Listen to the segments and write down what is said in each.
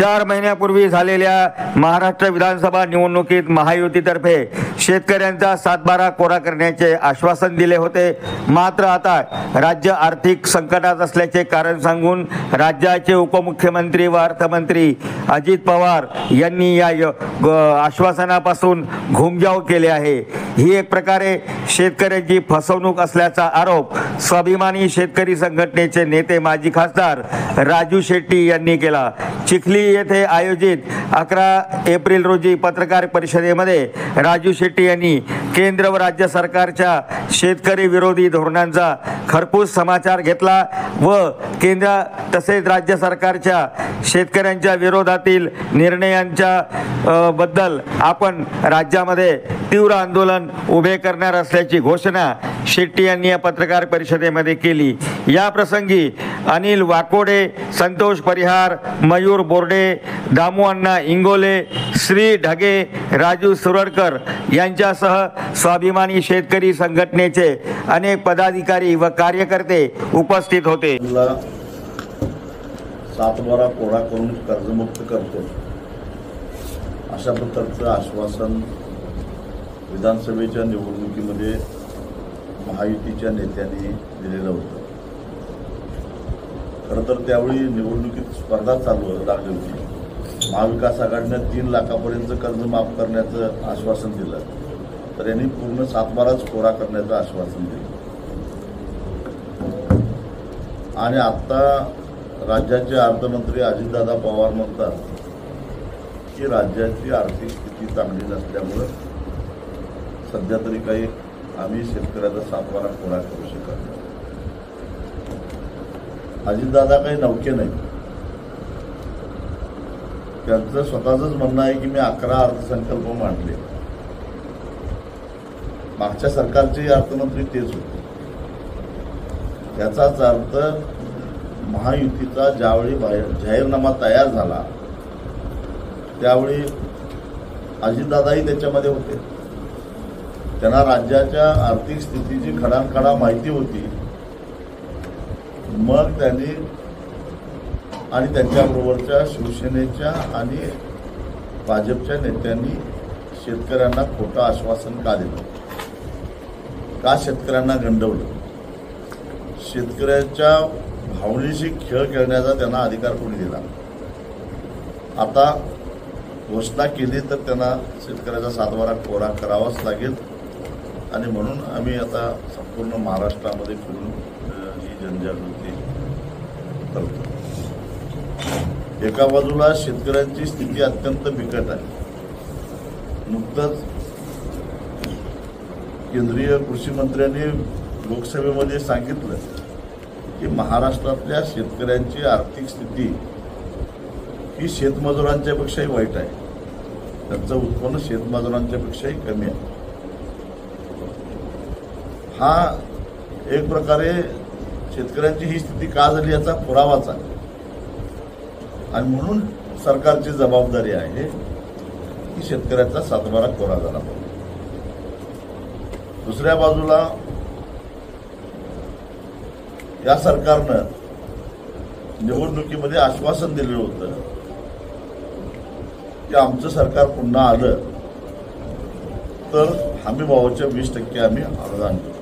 4 महिन्यापूर्वी झालेल्या महाराष्ट्र विधानसभा निवडणुकीत महायुतीतर्फे शेतकऱ्यांचा 7/12 कोरा करण्याचे आश्वासन दिले होते। मात्र आता राज्य आर्थिक संकटात असल्याचे कारण सांगून राज्याचे उपमुख्यमंत्री व अर्थमंत्री अजित पवार यांनी या आश्वासनापासून घुमजाव केले आहे। ही एक प्रकारे शेतकऱ्यांची फसवणूक असल्याचा आरोप स्वाभिमानी शेतकरी संघटनेचे नेते माजी खासदार राजू शेट्टी यांनी केला। चिखली येथे आयोजित 11 एप्रिल रोजी पत्रकार परिषदेमध्ये राजू शेट्टी यांनी केंद्र व राज्य सरकारच्या शेतकरी विरोधी धोरणांचा खरपूस समाचार घेतला व केंद्र तसेच राज्य सरकारच्या शेतकऱ्यांच्या विरोधातील निर्णयांच्या बद्दल आपण राज्यामध्ये तीव्र आंदोलन उभे करणार असल्याची घोषणा शेट्टी यांनी या पत्रकार परिषदेमध्ये केली। या प्रसंगी अनिल वाकोडे, संतोष परिहार, मयूर बोर्डे, दामू अण्णा इंगोले, श्री ढगे, राजू सुरडकर यांच्यासह स्वाभिमानी शेतकरी संघटनेचे अनेक पदाधिकारी व कार्यकर्ते उपस्थित होते। 7/12 कोरा करून कर्जमुक्त करतो अशा प्रकारचं आश्वासन विधानसभेच्या निवडणुकीमध्ये महायुतीच्या नेत्यांनी दिलेलं होतं। खरं तर त्यावेळी निवडणुकीत स्पर्धा चालू लागली होती। महाविकास आघाडीनं 3 लाखापर्यंत कर्ज माफ करण्याचं आश्वासन दिलं, तर यांनी पूर्ण 7/12 कोरा करण्याचं आश्वासन दिलं। आणि आता राज्याचे अर्थमंत्री अजितदादा पवार म्हणतात की राज्याची आर्थिक स्थिती चांगली नसल्यामुळे सध्या तरी काही आम्ही शेतकऱ्याचा 7/12 कोरा करू शकत नाही। अजितदादा काही नवखे नाही, त्यांचं स्वतःच म्हणणं आहे की मी 11 अर्थसंकल्प मांडले। मागच्या सरकारचे अर्थमंत्री तेच होते। याचाच अर्थ महायुतीचा ज्यावेळी जाहीरनामा तयार झाला त्यावेळी अजितदादाही त्याच्यामध्ये होते। त्यांना राज्याच्या आर्थिक स्थितीची खडानखडा माहिती होती। मग त्यांनी आणि त्यांच्याबरोबरच्या शिवसेनेच्या आणि भाजपच्या नेत्यांनी शेतकऱ्यांना खोटं आश्वासन का दिलं, का शेतकऱ्यांना गंडवलं, शेतकऱ्याच्या भावनेशी खेळ खेळण्याचा त्यांना अधिकार कोणी दिला। आता घोषणा केली तर त्यांना शेतकऱ्याचा 7/12 कोरा करावाच लागेल। आणि म्हणून आम्ही आता संपूर्ण महाराष्ट्रामध्ये फिरून ही जनजागृती करतो। एका बाजूला शेतकऱ्यांची स्थिती अत्यंत बिकट आहे। नुकतंच केंद्रीय कृषी मंत्र्यांनी लोकसभेमध्ये सांगितलं की महाराष्ट्रातल्या शेतकऱ्यांची आर्थिक स्थिती ही शेतमजुरांच्या पेक्षाही वाईट आहे। त्यांचं उत्पन्न शेतमजुरांच्या पेक्षाही कमी आहे। हा एक प्रकारे शेतकऱ्यांची ही स्थिती का झाली याचा पुरावाच आहे। आणि म्हणून सरकारची जबाबदारी आहे की शेतकऱ्याचा 7/12 कोरा झाला पाहिजे। दुसऱ्या बाजूला या सरकारनं निवडणुकीमध्ये आश्वासन दिलेलं होतं की आमचं सरकार पुन्हा आलं तर हमीभावाच्या 20% आम्ही अनुदान देऊ।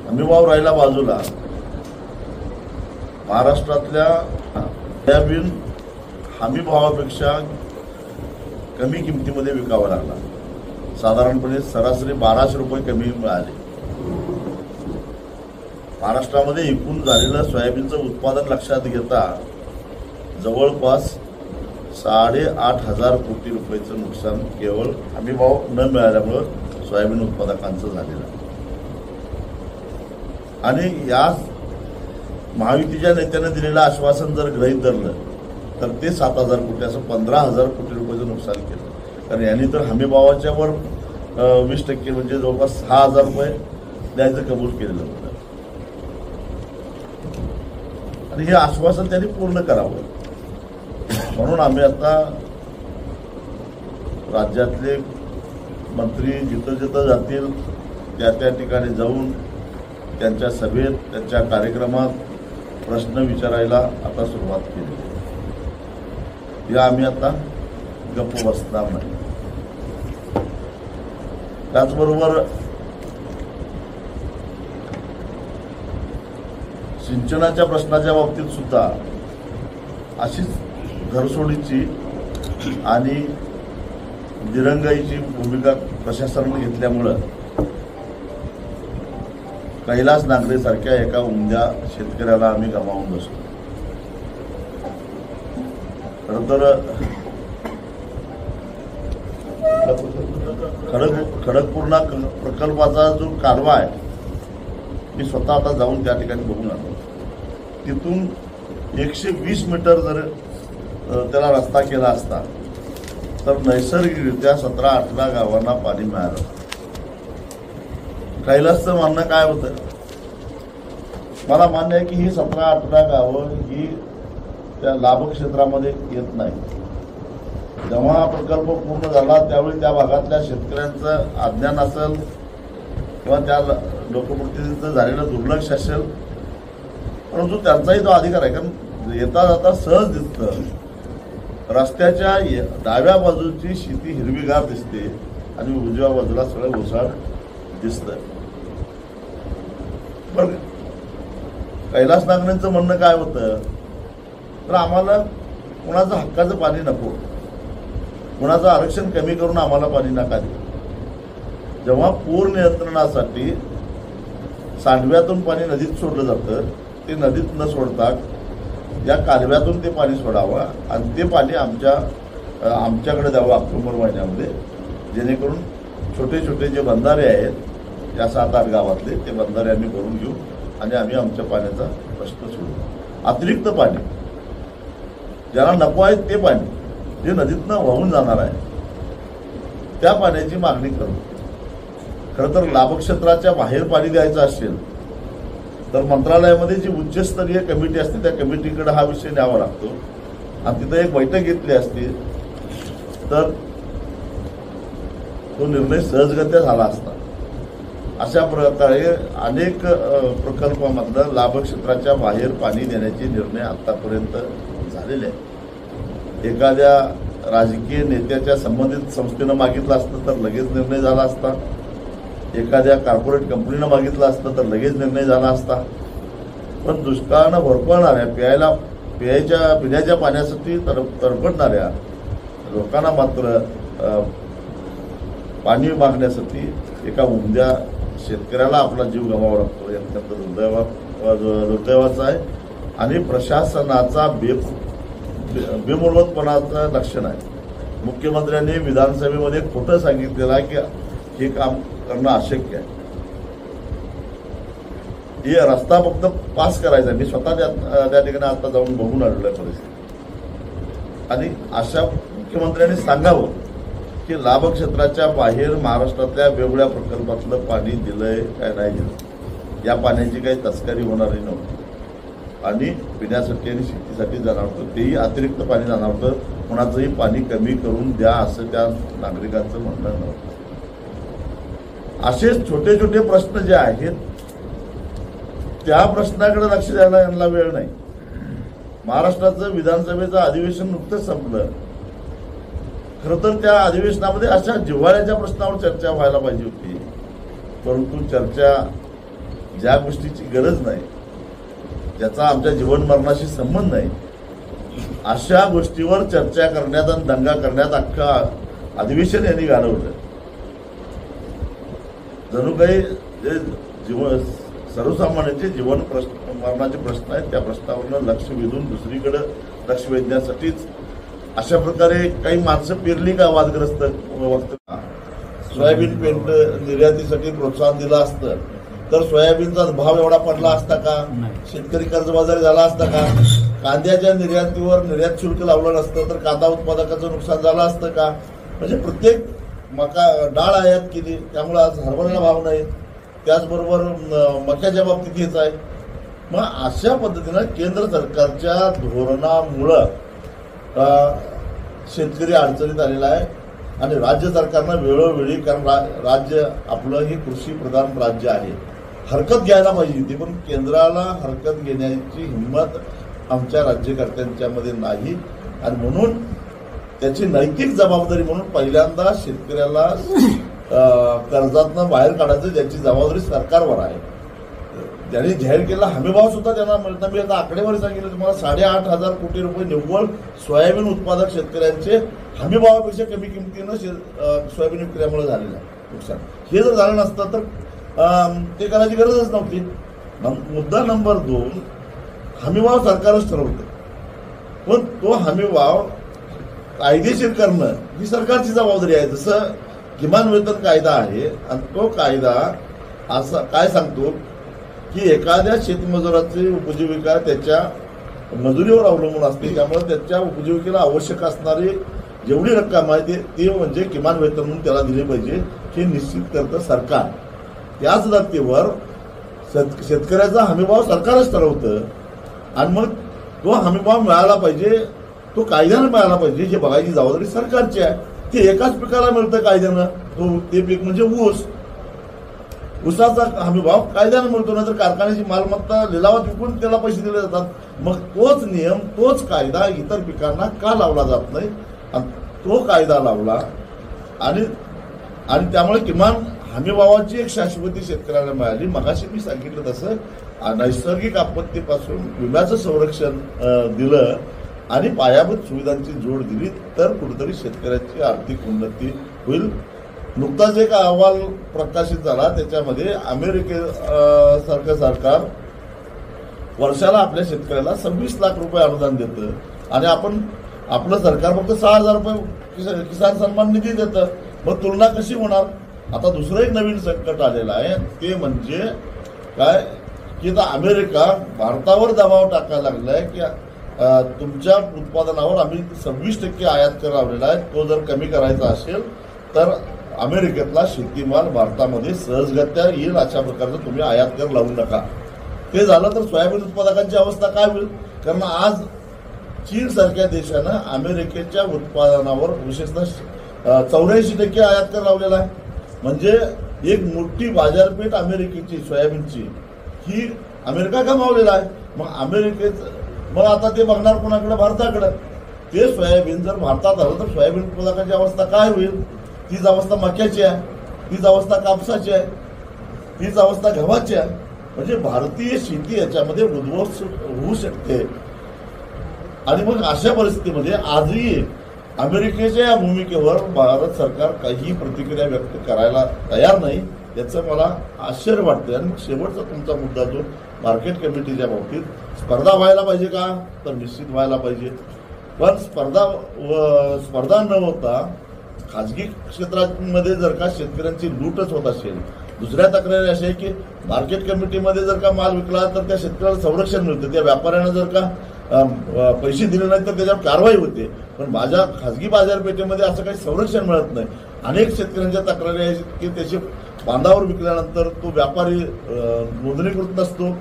हमीभाव राहिला बाजूला, महाराष्ट्रातल्या सोयाबीन हमीभावापेक्षा कमी किमतीमध्ये विकावा लागला। साधारणपणे सरासरी 1200 रुपये कमी मिळाले। महाराष्ट्रामध्ये एकूण झालेलं सोयाबीनचं उत्पादन लक्षात घेता जवळपास 8,500 कोटी रुपयाचं नुकसान केवळ हमीभाव न मिळाल्यामुळं सोयाबीन उत्पादकांचं झालेलं आहे। आणि या महायुतीच्या नेत्याने दिलेलं आश्वासन जर गृहीत धरलं तर ते 7,000 कोटी असं 15,000 कोटी रुपयाचं नुकसान केलं। कारण यांनी तर हमीभावाच्या वर 20% म्हणजे जवळपास 6,000 रुपये द्यायचं कबूल केलेलं होतं। आणि हे आश्वासन त्यांनी पूर्ण करावं म्हणून आम्ही आता राज्यातले मंत्री जिथं जिथं जातील त्या ठिकाणी जाऊन त्यांच्या सभेत, त्यांच्या कार्यक्रमात प्रश्न विचारायला आता सुरुवात केली. या आम्ही आता गप्प बसणार नाही. त्याचबरोबर सिंचनाच्या प्रश्नाच्या बाबतीत सुद्धा अशीच घरसोडीची आणि दिरंगाईची भूमिका प्रशासनाने घेतल्यामुळं कैलास नागरे सारख्या एका उमद्या शेतकऱ्याला आम्ही गमावून बसलो. खरं तर खडकपूर्णा प्रकल्पाचा जो कालवा आहे मी स्वतः आता जाऊन त्या ठिकाणी बघून आलो. तिथून 120 मीटर जर त्याला रस्ता केला असता तर नैसर्गिकरित्या 17-18 गावांना पाणी मिळालं. कैलासचं म्हणणं काय होतं, मला मान्य आहे की ही 17-18 गावं ही त्या लाभ क्षेत्रामध्ये येत नाही. जेव्हा हा प्रकल्प पूर्ण झाला त्यावेळी त्या भागातल्या शेतकऱ्यांचं अज्ञान असेल किंवा त्या लोकप्रतिनिधींचं झालेलं दुर्लक्ष असेल, परंतु त्यांचाही तो अधिकार आहे. कारण येता जाता सहज दिसतं रस्त्याच्या डाव्या बाजूची शेती हिरवीगार दिसते आणि उजव्या बाजूला सगळं ओसाड दिसतं. पण कैलास नागरेंचं म्हणणं काय होतं, तर आम्हाला कुणाचं हक्काचं पाणी नको, कुणाचं आरक्षण कमी करून आम्हाला पाणी नका देऊ. जेव्हा पूर नियंत्रणासाठी सांडव्यातून पाणी नदीत सोडलं जातं ते नदीत न सोडता या कालव्यातून ते पाणी सोडावं आणि ते पाणी आमच्याकडे द्यावं ऑक्टोबर महिन्यामध्ये, जेणेकरून छोटे छोटे जे बंधारे आहेत या 7-8 गावातले ते बंधारे आम्ही भरून घेऊ आणि आम्ही आमच्या पाण्याचा प्रश्न सोडू. अतिरिक्त पाणी ज्याला नको आहे ते पाणी जे नदीतनं वाहून जाणार आहे त्या पाण्याची मागणी करू. खरं तर लाभक्षेत्राच्या बाहेर पाणी द्यायचं असेल तर मंत्रालयामध्ये जी उच्चस्तरीय कमिटी असते त्या कमिटीकडे हा विषय न्यावा लागतो आणि तिथं एक बैठक घेतली असती तर तो निर्णय सहजगत्या झाला असता. अशा प्रकारे अनेक प्रकल्पामधलं लाभक्षेत्राच्या बाहेर पाणी देण्याचे निर्णय आतापर्यंत झालेले आहेत. एखाद्या राजकीय नेत्याच्या संबंधित संस्थेनं मागितलं असतं तर लगेच निर्णय झाला असता, एखाद्या कॉर्पोरेट कंपनीनं मागितलं असतं तर लगेच निर्णय झाला असता. पण दुष्काळानं भरपळणाऱ्या पिण्याच्या पाण्यासाठी तडफडणाऱ्या लोकांना मात्र पाणी मागण्यासाठी एका उमद्या शेतकऱ्याला आपला जीव गमावा लागतो. हे अत्यंत दुर्दैवाचं आहे आणि प्रशासनाचा बेमुरवतपणाचं लक्षण आहे. मुख्यमंत्र्यांनी विधानसभेमध्ये खोटं सांगितलेलं आहे की हे काम करणं अशक्य आहे. हे रस्ता फक्त पास करायचा आहे. मी स्वतः त्या ठिकाणी आता जाऊन बघून आलेलो आहे परिस्थिती. आणि अशा मुख्यमंत्र्यांनी सांगावं की लाभक्षेत्राच्या बाहेर महाराष्ट्रातल्या वेगवेगळ्या प्रकल्पातलं पाणी दिलंय काय नाही दिलं, या पाण्याची काही तस्करी होणारी नव्हती आणि पिण्यासाठी आणि शेतीसाठी जाणार होतं, तेही अतिरिक्त पाणी जाणार होतं. कोणाचंही पाणी कमी करून द्या असं त्या नागरिकांचं म्हणणं नव्हतं. असेच छोटे छोटे प्रश्न जे आहेत त्या प्रश्नाकडे लक्ष द्यायला यांना वेळ नाही. महाराष्ट्राचं विधानसभेचं अधिवेशन नुकतंच संपलं. खरं तर त्या अधिवेशनामध्ये अशा जिव्हाळ्याच्या प्रश्नावर चर्चा व्हायला पाहिजे होती, परंतु चर्चा ज्या गोष्टीची गरज नाही, ज्याचा आमच्या जीवन मरणाशी संबंध नाही, अशा गोष्टीवर चर्चा करण्यात आणि दंगा करण्यात अख्खं अधिवेशन यांनी घालवलं. जणू काही जे सर्वसामान्यांचे जीवन मरणाचे प्रश्न आहेत त्या प्रश्नावरनं लक्ष वेधून दुसरीकडे लक्ष वेधण्यासाठीच अशा प्रकारे काही माणसं पेरली का वादग्रस्त वक्तव्य. सोयाबीन पेंट निर्यातीसाठी प्रोत्साहन दिलं असतं तर सोयाबीनचा भाव एवढा पडला असता का, शेतकरी कर्जबाजारी झाला असता का, कांद्याच्या निर्यातीवर निर्यात शुल्क लावलं नसतं तर कांदा उत्पादकाचं नुकसान झालं असतं का. म्हणजे प्रत्येक डाळ आयात केली त्यामुळे आज हरभऱ्याला भाव नाही. त्याचबरोबर मक्याच्या बाबतीत हेच आहे. मग अशा पद्धतीनं केंद्र सरकारच्या धोरणामुळं शेतकरी अडचणीत आलेला आहे आणि राज्य सरकारनं वेळोवेळी, कारण राज्य आपलं हे कृषी प्रधान राज्य आहे, हरकत घ्यायला पाहिजे होती, पण केंद्राला हरकत घेण्याची हिंमत आमच्या राज्यकर्त्यांच्यामध्ये नाही. आणि म्हणून त्याची नैतिक जबाबदारी म्हणून पहिल्यांदा शेतकऱ्याला कर्जातनं बाहेर काढायचं ज्याची जबाबदारी सरकारवर आहे. ज्यांनी जाहीर केला हमीभाव सुद्धा त्यांना मिळत नाही. मी आता आकडेवारी सांगितलं तुम्हाला, 8,500 कोटी रुपये निव्वळ सोयाबीन उत्पादक शेतकऱ्यांचे हमीभावापेक्षा कमी किमतीनं सोयाबीन विक्रीमुळे झालेलं नुकसान. हे जर झालं नसतं तर ते करायची गरजच नव्हती. मुद्दा नंबर 2, हमीभाव सरकारच ठरवतं, पण तो हमीभाव कायदेशीर करणं ही सरकारची जबाबदारी आहे. जसं किमान वेतन कायदा आहे आणि तो कायदा असा काय सांगतो की एखाद्या शेतमजुराची उपजीविका त्याच्या मजुरीवर अवलंबून असते, त्यामुळे त्याच्या उपजीविकेला आवश्यक असणारी जेवढी रक्कम आहे ती म्हणजे किमान वेतन म्हणून त्याला दिले पाहिजे हे निश्चित करतं सरकार. त्याच धर्तीवर शेतकऱ्याचा हमीभाव सरकारच ठरवतं आणि मग तो हमीभाव मिळाला पाहिजे, तो कायद्यानं मिळाला पाहिजे हे बघायची जबाबदारी सरकारची आहे. ते एकाच पिकाला मिळतं कायद्यानं, ते पीक म्हणजे ऊस. ऊसाचा हमीभाव कायद्यानं मिळतो, नंतर कारखान्याची मालमत्ता लिलावात विकून त्याला पैसे दिले जातात. मग तोच नियम तोच कायदा इतर पिकांना का लावला जात नाही? तो कायदा लावला आणि त्यामुळे किमान हमीभावाची एक शाश्वती शेतकऱ्याला मिळाली. मगाशी मी सांगितलं तसं नैसर्गिक आपत्तीपासून विम्याचं संरक्षण दिलं आणि पायाभूत सुविधांची जोड दिली तर कुठेतरी शेतकऱ्याची आर्थिक उन्नती होईल. नुकताच एक अहवाल प्रकाशित झाला, त्याच्यामध्ये अमेरिकेसारखं सरकार वर्षाला आपल्या शेतकऱ्याला 26 लाख रुपये अनुदान देतं आणि आपलं सरकार फक्त 6,000 रुपये किसान सन्मान निधी देतं. मग तुलना कशी होणार? आता दुसरं एक नवीन संकट आलेलं आहे, ते म्हणजे काय की आता अमेरिका भारतावर दबाव टाकायला लागलाय की तुमच्या उत्पादनावर आम्ही 26% आयात कर लावलेला आहे, तो जर कमी करायचा असेल तर अमेरिकेतला शेतीमाल भारतामध्ये सहजगत्या येईल अशा प्रकारचं तुम्ही आयात कर लावू नका. ते झालं तर सोयाबीन उत्पादकांची अवस्था काय होईल? कारण आज चीन सारख्या देशानं अमेरिकेच्या उत्पादनावर विशेषतः 84% आयात कर लावलेला आहे. म्हणजे एक मोठी बाजारपेठ अमेरिकेची सोयाबीनची ही अमेरिका गमावलेला आहे. मग आता ते बघणार कोणाकडे? भारताकडे. ते सोयाबीन जर भारतात आलं तर सोयाबीन उत्पादकांची अवस्था काय होईल? तीच अवस्था मक्याची आहे, तीच अवस्था कापसाची आहे, तीच अवस्था गव्हाची आहे. म्हणजे भारतीय शेती याच्यामध्ये उद्ध्वस्त होऊ शकते. आणि मग अशा परिस्थितीमध्ये आजही अमेरिकेच्या या भूमिकेवर भारत सरकार काही प्रतिक्रिया व्यक्त करायला तयार नाही, याचं मला आश्चर्य वाटतं. आणि मग शेवटचा तुमचा मुद्दा जो मार्केट कमिटीच्या बाबतीत, स्पर्धा व्हायला पाहिजे का? तर निश्चित व्हायला पाहिजे, पण स्पर्धा न होता खाजगी क्षेत्रामध्ये जर का शेतकऱ्यांची लूटच होत असेल. दुसऱ्या तक्रारी अशा आहे की मार्केट कमिटीमध्ये जर का माल विकला तर त्या शेतकऱ्याला संरक्षण मिळतं, त्या व्यापाऱ्यानं जर का पैसे दिले नाही तर त्याच्यावर कारवाई होते. पण माझ्या खाजगी बाजारपेठेमध्ये असं काही संरक्षण मिळत नाही. अनेक शेतकऱ्यांच्या तक्रारी आहेत की त्याचे बांधावर विकल्यानंतर तो व्यापारी नोंदणीकृत नसतो,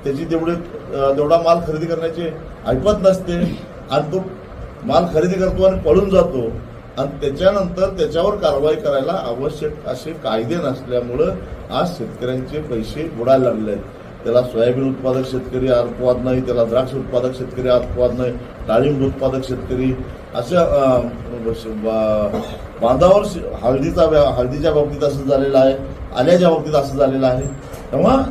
त्याची तेवढा माल खरेदी करण्याची ऐपत नसते आणि तो माल खरेदी करतो आणि पळून जातो आणि त्याच्यानंतर त्याच्यावर कारवाई करायला आवश्यक असे कायदे नसल्यामुळं आज शेतकऱ्यांचे पैसे बुडायला लागले आहेत. त्याला सोयाबीन उत्पादक शेतकरी अपवाद नाही, त्याला द्राक्ष उत्पादक शेतकरी अपवाद नाही, डाळिंब उत्पादक शेतकरी अशा बांधावर हळदीच्या बाबतीत असं झालेलं आहे, आल्याच्या बाबतीत असं झालेलं आहे. तेव्हा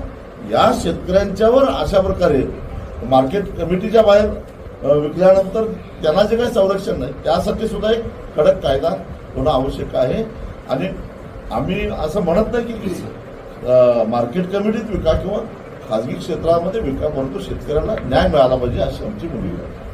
या शेतकऱ्यांच्यावर अशा प्रकारे मार्केट कमिटीच्या बाहेर विकल्यानंतर त्यांना जे काही संरक्षण नाही त्यासाठी सुद्धा एक कडक कायदा होणं आवश्यक आहे. आणि आम्ही असं म्हणत नाही की मार्केट कमिटीत विका किंवा खाजगी क्षेत्रामध्ये विका, परंतु शेतकऱ्यांना न्याय मिळाला पाहिजे अशी आमची भूमिका आहे.